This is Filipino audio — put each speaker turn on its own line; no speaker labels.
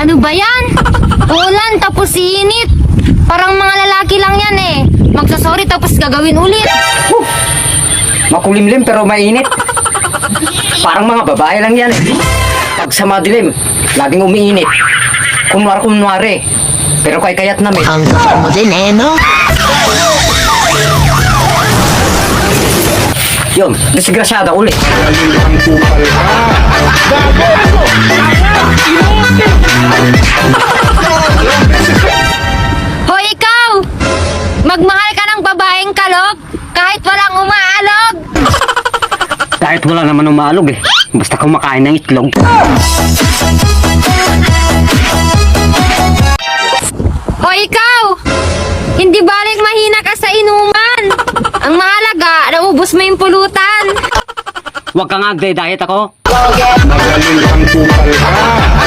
Ano ba yan? Ulan tapos init. Parang mga lalaki lang yan eh. Magsasorry tapos gagawin ulit.
Makulimlim pero mainit. Parang mga babae lang yan eh. Pag sa madilim, laging umiinit. Kunwari. Pero kay kayat namin.
Ang kapal mo din eh, no?
Yun, disgrasyada ulit.
Hoy ikaw! Magmahal ka ng babaeng kalog kahit walang umaalog.
Kahit wala naman umaalog eh. Basta kumakain ng itlog.
Hoy ikaw! Hindi balik mahina ka sa inuman. Ang mahalaga, naubos mo yung pulutan.
Huwag kang agday, diet ako.
Magaling kang kupal ka.